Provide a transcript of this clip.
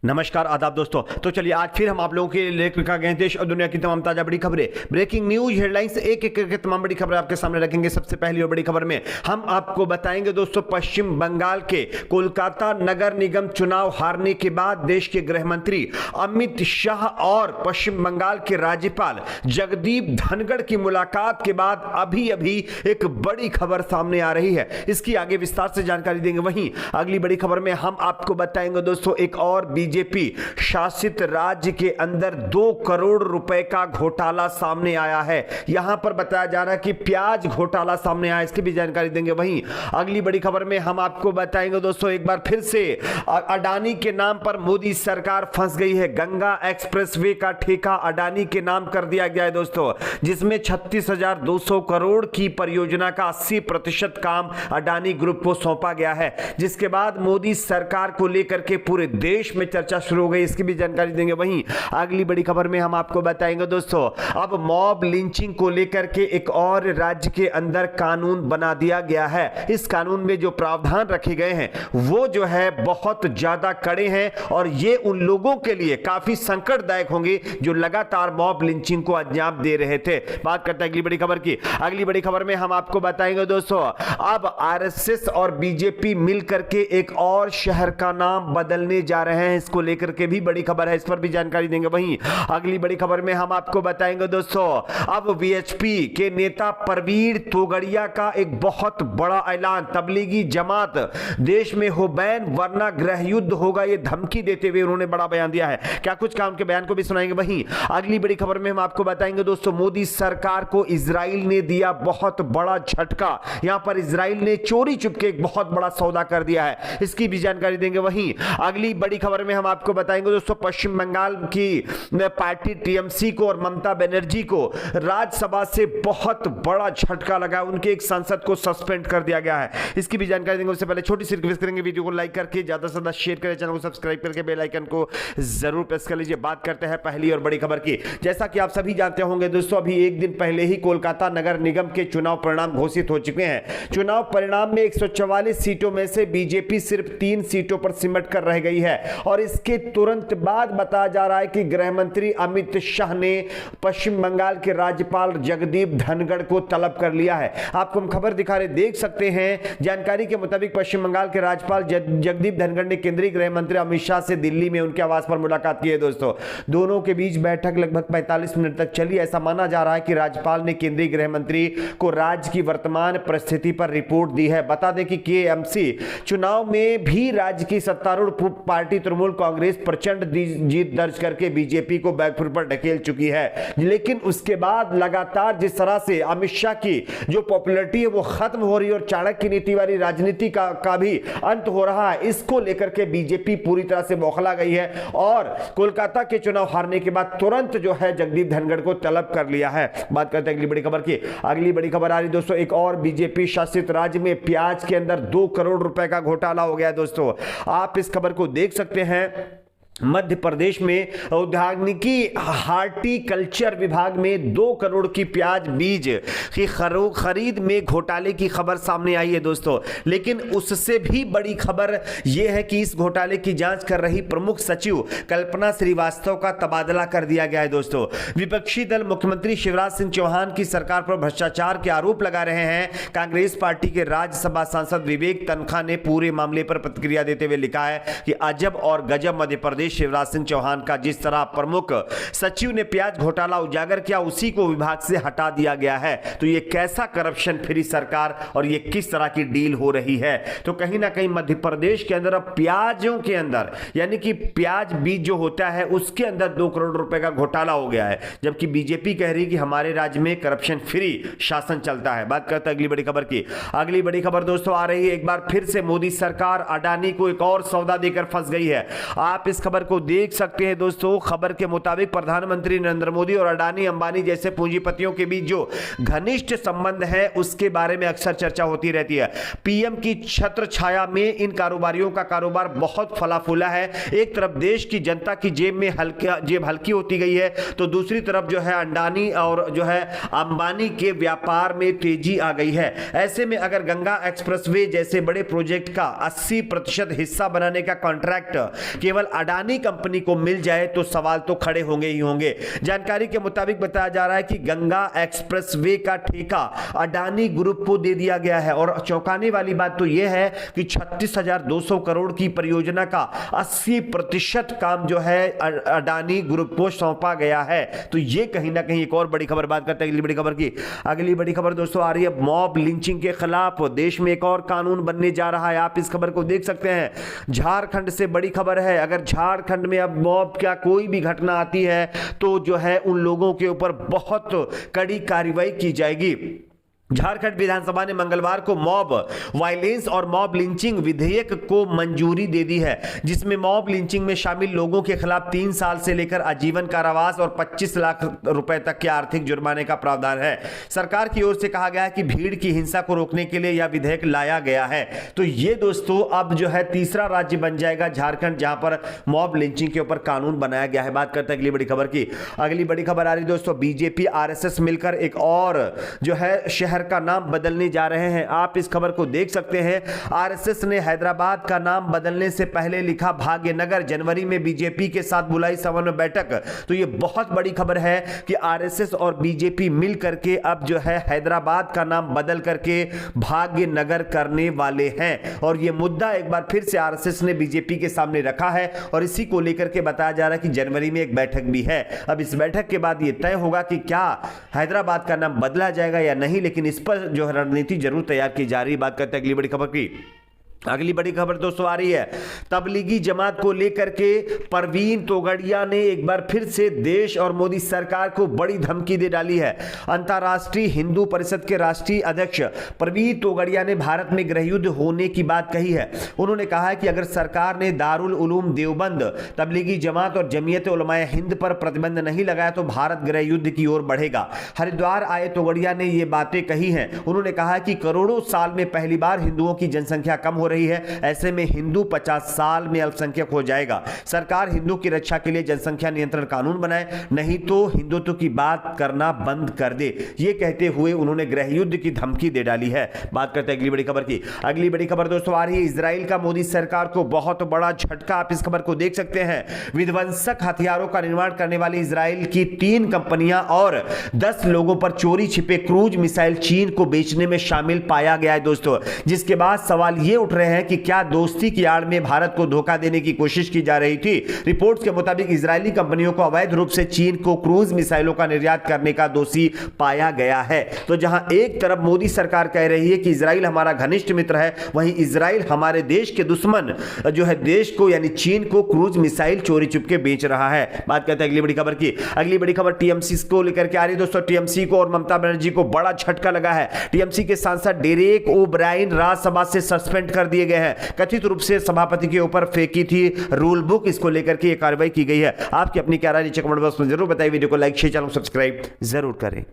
नमस्कार आदाब दोस्तों। तो चलिए आज फिर हम आप लोगों के लेकर रखा गए देश और दुनिया की तमाम ताजा बड़ी खबरें, ब्रेकिंग न्यूज हेडलाइंस, एक एक करके तमाम बड़ी खबरें आपके सामने रखेंगे। सबसे पहली और बड़ी खबर में हम आपको बताएंगे दोस्तों, पश्चिम बंगाल के कोलकाता नगर निगम चुनाव हारने के बाद देश के गृह मंत्री अमित शाह और पश्चिम बंगाल के राज्यपाल जगदीप धनखड़ की मुलाकात के बाद अभी अभी एक बड़ी खबर सामने आ रही है। इसकी आगे विस्तार से जानकारी देंगे। वहीं अगली बड़ी खबर में हम आपको बताएंगे दोस्तों, एक और बीजेपी शासित राज्य के अंदर 2 करोड़ रुपए का घोटाला सामने आया है। यहां पर बताया जा रहा है कि प्याज घोटाला सामने आया, इसकी भी जानकारी देंगे। वहीं अगली बड़ी खबर में हम आपको बताएंगे दोस्तों, एक बार फिर से अडानी के नाम पर मोदी सरकार फंस गई है। गंगा एक्सप्रेसवे का ठेका अडानी के नाम कर दिया गया है दोस्तों, जिसमें 36,200 करोड़ की परियोजना का 80% काम अडानी ग्रुप को सौंपा गया है, जिसके बाद मोदी सरकार को लेकर के पूरे देश में चर्चा शुरू हो गई। इसकी भी जानकारी देंगे। वहीं अगली बड़ी खबर में हम आपको बताएंगे दोस्तों, अब मॉब लिंचिंग को लेकर के एक और राज्य के अंदर कानून बना दिया गया है। इस कानून में जो प्रावधान रखे गए हैं वो जो है बहुत ज्यादा कड़े हैं और ये उन लोगों के लिए काफी संकटदायक होंगे जो लगातार मॉब लिंचिंग को अंजाम दे रहे थे। बात करते हैं अगली बड़ी खबर की। अगली बड़ी खबर में हम आपको बताएंगे दोस्तों, अब आरएसएस और बीजेपी मिलकर के एक और शहर का नाम बदलने जा रहे हैं। इसको लेकर के भी बड़ी खबर है, इस पर भी जानकारी देंगे। वहीं अगली बड़ी खबर में हम आपको बताएंगे दोस्तों, अब वीएचपी के नेता परवीर तोगड़िया का एक बहुत बड़ा ऐलान, तबलीगी जमात देश में हो बैन वरना गृह युद्ध होगा, ये धमकी देते हुए उन्होंने बड़ा बयान दिया है। क्या कुछ कहा, उनके बयान को भी सुनाएंगे। वहीं अगली बड़ी खबर में हम आपको बताएंगे दोस्तों, मोदी सरकार को इजराइल ने दिया बहुत बड़ा झटका। यहां पर इजराइल ने चोरी चुपके एक बहुत बड़ा सौदा कर दिया है, इसकी भी जानकारी देंगे। वहीं अगली बड़ी खबर में हम आपको बताएंगे दोस्तों, पश्चिम बंगाल की पार्टी टीएमसी को और ममता बनर्जी को राज्यसभा से बहुत बड़ा झटका लगा, उनके एक सांसद को सस्पेंड कर दिया गया है, इसकी भी जानकारी देंगे। उससे पहले छोटी सी रिक्वेस्ट करेंगे, वीडियो को लाइक करके ज्यादा से ज्यादा शेयर करें, चैनल को सब्सक्राइब करके बेल आइकन को जरूर प्रेस कर लीजिए। बात करते हैं पहली और बड़ी खबर की। जैसा कि आप सभी जानते होंगे दोस्तों, अभी एक दिन पहले ही कोलकाता नगर निगम के चुनाव परिणाम घोषित हो चुके हैं। चुनाव परिणाम में 144 सीटों में से बीजेपी सिर्फ 3 सीटों पर सिमट कर रह गई है और इसके तुरंत बाद बताया जा रहा है कि गृह मंत्री अमित शाह ने पश्चिम बंगाल के राज्यपाल जगदीप धनखड़ को तलब कर लिया है। आपको हम खबर दिखा रहे, देख सकते हैं। जानकारी के मुताबिक पश्चिम बंगाल के राज्यपाल जगदीप धनखड़ ने केंद्रीय गृह मंत्री अमित शाह से दिल्ली में उनके आवास पर मुलाकात की है दोस्तों। दोनों के बीच बैठक लगभग 45 मिनट तक चली। ऐसा माना जा रहा है कि राज्यपाल ने केंद्रीय गृह मंत्री को राज्य की वर्तमान परिस्थिति पर रिपोर्ट दी है। बता दें कि केएमसी चुनाव में भी राज्य की सत्तारूढ़ पार्टी तृणमूल कांग्रेस प्रचंड जीत दर्ज करके बीजेपी को बैकफुट पर ढकेल चुकी है, लेकिन उसके बाद लगातार जिस तरह से अमित शाह की जो पॉपुलैरिटी है वो खत्म हो रही है और चाणक्य नीति वाली राजनीति का भी अंत हो रहा है, इसको लेकर के बीजेपी पूरी तरह से बौखला गई है और कोलकाता के चुनाव हारने के बाद तुरंत जो है जगदीप धनखड़ को तलब कर लिया है। बात करते हैं अगली बड़ी खबर की। अगली बड़ी खबर आ रही दोस्तों, एक और बीजेपी शासित राज्य में प्याज के अंदर 2 करोड़ रुपए का घोटाला हो गया दोस्तों। आप इस खबर को देख सकते हैं। मध्य प्रदेश में उद्यानिकी हार्टिकल्चर विभाग में 2 करोड़ की प्याज बीज की खरीद में घोटाले की खबर सामने आई है दोस्तों। लेकिन उससे भी बड़ी खबर यह है कि इस घोटाले की जांच कर रही प्रमुख सचिव कल्पना श्रीवास्तव का तबादला कर दिया गया है दोस्तों। विपक्षी दल मुख्यमंत्री शिवराज सिंह चौहान की सरकार पर भ्रष्टाचार के आरोप लगा रहे हैं। कांग्रेस पार्टी के राज्यसभा सांसद विवेक तन्खा ने पूरे मामले पर प्रतिक्रिया देते हुए लिखा है कि अजब और गजब, मध्य प्रदेश शिवराज सिंह चौहान का जिस तरह प्रमुख सचिव ने प्याज घोटाला उजागर किया उसी को विभाग से हटा दिया गया है। तो ये कैसा करप्शन फ्री सरकार और ये किस तरह की डील हो रही है। तो कहीं ना कहीं मध्य प्रदेश के अंदर अब प्याजों के अंदर यानी कि प्याज बीज जो होता है उसके अंदर 2 करोड़ रुपए का घोटाला हो गया है, जबकि बीजेपी कह रही कि हमारे राज्य में करप्शन फ्री शासन चलता है। बात करते हैं अगली बड़ी खबर की। अगली बड़ी खबर दोस्तों आ रही है, एक बार फिर से मोदी सरकार अडानी को एक और सौदा देकर फंस गई है। आप इस खबर को देख सकते हैं दोस्तों। खबर के मुताबिक प्रधानमंत्री नरेंद्र मोदी और अडानी अंबानी जैसे पूंजीपतियों के बीच जो घनिष्ठ संबंध है उसके बारे में अक्सर चर्चा होती रहती है। पीएम की छत्र छाया में इन कारोबारियों का कारोबार बहुत फला फूला है। एक तरफ देश की जनता की जेब हल्की होती गई है, तो दूसरी तरफ जो है अडानी और जो है अंबानी के व्यापार में तेजी आ गई है। ऐसे में अगर गंगा एक्सप्रेसवे जैसे बड़े प्रोजेक्ट का 80% हिस्सा बनाने का कॉन्ट्रैक्ट केवल अडानी अडानी कंपनी को मिल जाए तो सवाल तो खड़े होंगे ही होंगे। जानकारी के मुताबिक बताया जा रहा है कि गंगा एक्सप्रेसवे का ठेका अडानी ग्रुप को दे दिया गया है और चौंकाने वाली बात तो यह है कि 36,200 करोड़ की परियोजना का 80% काम जो है अडानी ग्रुप को सौंपा गया है। तो यह कहीं ना कहीं एक और बड़ी खबर। बात करते हैं अगली बड़ी खबर की। अगली बड़ी खबर दोस्तों आ रही है मॉब लिंचिंग के खिलाफ देश में एक और कानून बनने जा रहा है। आप इस खबर को देख सकते हैं। झारखंड से बड़ी खबर है। अगर झारखंड में अब मॉब क्या कोई भी घटना आती है तो जो है उन लोगों के ऊपर बहुत कड़ी कार्रवाई की जाएगी। झारखंड विधानसभा ने मंगलवार को मॉब वायलेंस और मॉब लिंचिंग विधेयक को मंजूरी दे दी है, जिसमें मॉब लिंचिंग में शामिल लोगों के खिलाफ 3 साल से लेकर आजीवन कारावास और 25 लाख रुपए तक के आर्थिक जुर्माने का प्रावधान है। सरकार की ओर से कहा गया है कि भीड़ की हिंसा को रोकने के लिए यह विधेयक लाया गया है। तो ये दोस्तों अब जो है तीसरा राज्य बन जाएगा झारखंड जहां पर मॉब लिंचिंग के ऊपर कानून बनाया गया है। बात करते हैं अगली बड़ी खबर की। अगली बड़ी खबर आ रही दोस्तों बीजेपी आरएसएस मिलकर एक और जो है शहर का नाम बदलने जा रहे हैं। आप इस खबर को देख सकते हैं। आरएसएस ने हैदराबाद का नाम बदलने से पहले लिखा भाग्यनगर। जनवरी में बीजेपी के साथ बुलाई समन्वय बैठक। तो यह बहुत बड़ी खबर है कि आरएसएस और बीजेपी मिल करके अब जो है हैदराबाद का नाम बदल करके भाग्यनगर करने वाले हैं। और यह मुद्दा एक बार फिर से आरएसएस ने बीजेपी के सामने रखा है और इसी को लेकर के बताया जा रहा है कि जनवरी में एक बैठक भी है। अब इस बैठक के बाद यह तय होगा कि क्या हैदराबाद का नाम बदला जाएगा या नहीं, लेकिन इस पर जो रणनीति जरूर तैयार की जा रही है। बात करते हैं अगली बड़ी खबर की। अगली बड़ी खबर दोस्तों आ रही है तबलीगी जमात को लेकर के परवीन तोगड़िया ने एक बार फिर से देश और मोदी सरकार को बड़ी धमकी दे डाली है। अंतर्राष्ट्रीय हिंदू परिषद के राष्ट्रीय अध्यक्ष परवीन तोगड़िया ने भारत में गृहयुद्ध होने की बात कही है। उन्होंने कहा है कि अगर सरकार ने दारुल उलूम देवबंद, तबलीगी जमात और जमीयत उलमाए हिंद पर प्रतिबंध नहीं लगाया तो भारत गृहयुद्ध की ओर बढ़ेगा। हरिद्वार आए तोगड़िया ने ये बातें कही हैं। उन्होंने कहा कि करोड़ों साल में पहली बार हिंदुओं की जनसंख्या कम हो रही है, ऐसे में हिंदू 50 साल में अल्पसंख्यक हो जाएगा। सरकार हिंदू की रक्षा के लिए जनसंख्या नियंत्रण कानून बनाए, नहीं तो हिंदुत्व की बात करना बंद कर दे। ये कहते हुए उन्होंने गृहयुद्ध की धमकी दे डाली है। बात करते हैं अगली बड़ी खबर की। अगली बड़ी खबर दोस्तों आ रही है इजराइल का मोदी सरकार को बहुत बड़ा झटका। आप इस खबर को देख सकते हैं। विध्वंसक हथियारों का निर्माण करने वाली इजराइल की 3 कंपनियां और 10 लोगों पर चोरी छिपे क्रूज मिसाइल चीन को बेचने में शामिल पाया गया है दोस्तों। जिसके बाद सवाल ये उठ रहे हैं कि क्या दोस्ती की आड़ में भारत को धोखा देने की कोशिश की जा रही थी। रिपोर्ट्स के मुताबिक इजरायली कंपनियों को अवैध रूप से चीन को क्रूज मिसाइलों का निर्यात करने का दोषी पाया गया है। तो जहां एक तरफ मोदी सरकार कह रही है कि इजराइल हमारा घनिष्ठ मित्र है, वहीं इजराइल हमारे देश के दुश्मन जो है देश को यानी चीन को क्रूज मिसाइल चोरी चुपके बेच रहा है। बात करते हैं अगली बड़ी खबर की। अगली बड़ी खबर टीएमसी को लेकर के आ रही दोस्तों। टीएमसी को और ममता बनर्जी को बड़ा झटका लगा है। टीएमसी के सांसद डेरेक ओ ब्रायन राज्यसभा से सस्पेंड कर दिए गए हैं। कथित रूप से सभापति के ऊपर फेंकी थी रूल बुक। इसको लेकर के यह कार्रवाई की गई है। आपकी अपनी क्या राय नीचे कमेंट बॉक्स में जरूर बताइए। वीडियो को लाइक शेयर चैनल सब्सक्राइब जरूर करें।